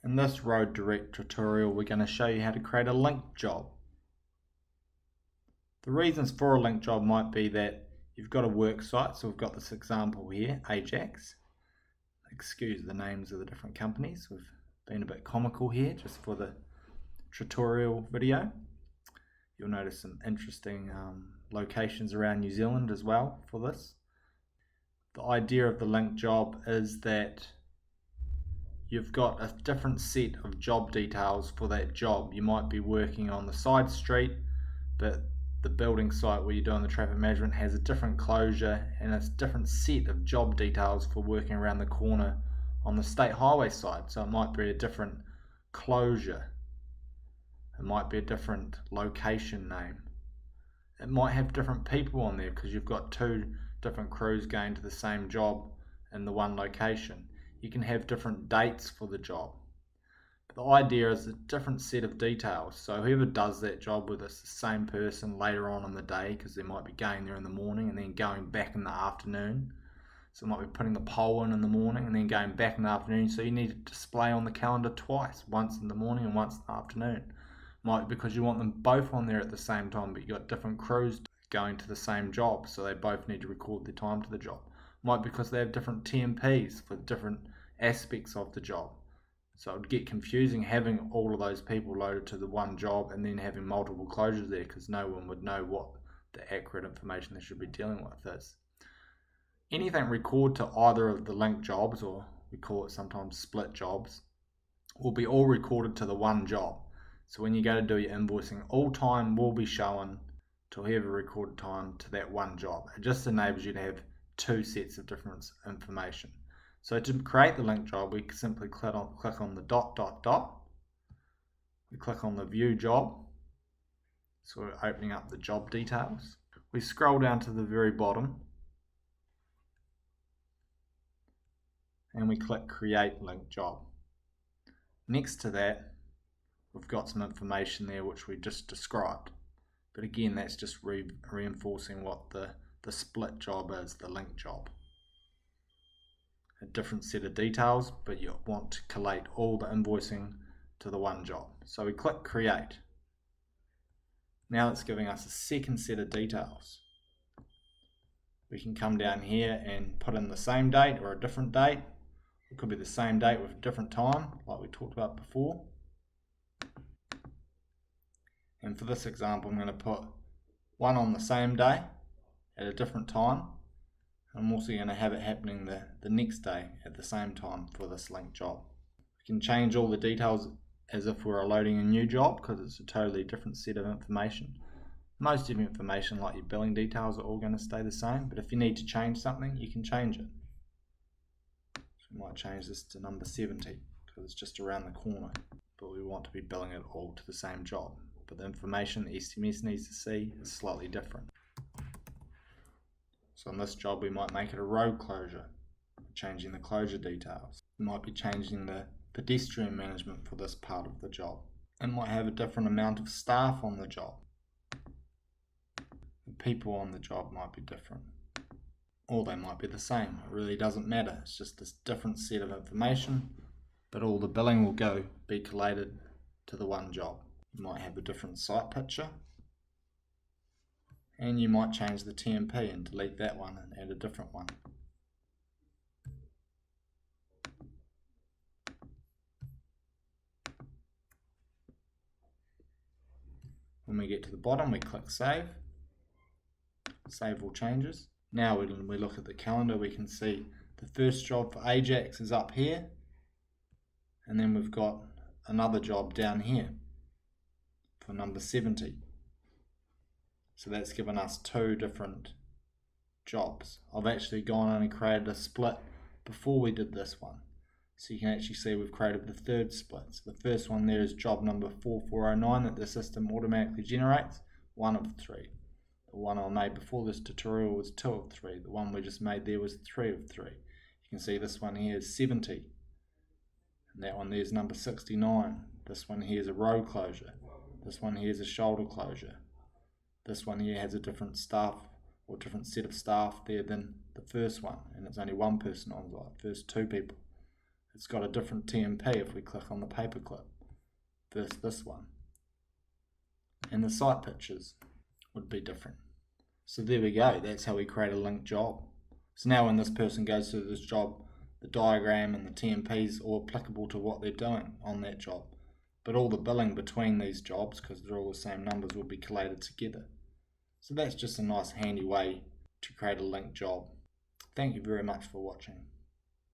In this Road Direct tutorial, we're going to show you how to create a link job. The reasons for a link job might be that you've got a work site, so we've got this example here, Ajax. Excuse the names of the different companies, we've been a bit comical here just for the tutorial video. You'll notice some interesting locations around New Zealand as well for this. The idea of the link job is that you've got a different set of job details for that job. You might be working on the side street, but the building site where you're doing the traffic management has a different closure and a different set of job details for working around the corner on the state highway side. So it might be a different closure. It might be a different location name. It might have different people on there because you've got two different crews going to the same job in the one location. You can have different dates for the job. But the idea is a different set of details. So whoever does that job with us, the same person later on in the day, because they might be going there in the morning and then going back in the afternoon. So they might be putting the poll in the morning and then going back in the afternoon. So you need to display on the calendar twice, once in the morning and once in the afternoon. Might be because you want them both on there at the same time, but you've got different crews going to the same job, so they both need to record their time to the job. Might be because they have different TMPs for different aspects of the job. So it would get confusing having all of those people loaded to the one job and then having multiple closures there, because no one would know what the accurate information they should be dealing with is. Anything record to either of the link jobs, or we call it sometimes split jobs, will be all recorded to the one job. So when you go to do your invoicing, all time will be shown to whoever recorded time to that one job. It just enables you to have two sets of different information. So to create the link job, we simply click on the dot. We click on the view job. So we're opening up the job details. We scroll down to the very bottom and we click create link job. Next to that, we've got some information there which we just described. But again, that's just reinforcing what the split job is, the link job. A different set of details, but you want to collate all the invoicing to the one job. So we click create. Now it's giving us a second set of details. We can come down here and put in the same date or a different date. It could be the same date with a different time, like we talked about before. And for this example, I'm going to put one on the same day at a different time. I'm also going to have it happening the next day at the same time for this link job. We can change all the details as if we're loading a new job, because it's a totally different set of information. Most of the information, like your billing details, are all going to stay the same, but if you need to change something, you can change it. So we might change this to number 70 because it's just around the corner, but we want to be billing it all to the same job. But the information the SMS needs to see is slightly different. So in this job, we might make it a road closure, changing the closure details. We might be changing the pedestrian management for this part of the job. It might have a different amount of staff on the job. The people on the job might be different. Or they might be the same. It really doesn't matter. It's just this different set of information, but all the billing will be collated to the one job. You might have a different site picture, and you might change the TMP and delete that one and add a different one. When we get to the bottom, we click save. Save all changes. Now when we look at the calendar, we can see the first job for Ajax is up here, and then we've got another job down here for number 70. So that's given us two different jobs. I've actually gone on and created a split before we did this one. So you can actually see we've created the third split. So the first one there is job number 4409 that the system automatically generates, 1 of 3. The one I made before this tutorial was 2 of 3. The one we just made there was 3 of 3. You can see this one here is 70. And that one there is number 69. This one here is a road closure. This one here is a shoulder closure. This one here has a different staff or different set of staff there than the first one, and it's only one person on site. First two people it's got a different TMP if we click on the paperclip versus this one. And the site pictures would be different. So there we go, that's how we create a linked job. So now when this person goes through this job, the diagram and the TMPs are applicable to what they're doing on that job. But all the billing between these jobs, because they're all the same numbers, will be collated together. So that's just a nice handy way to create a linked job. Thank you very much for watching.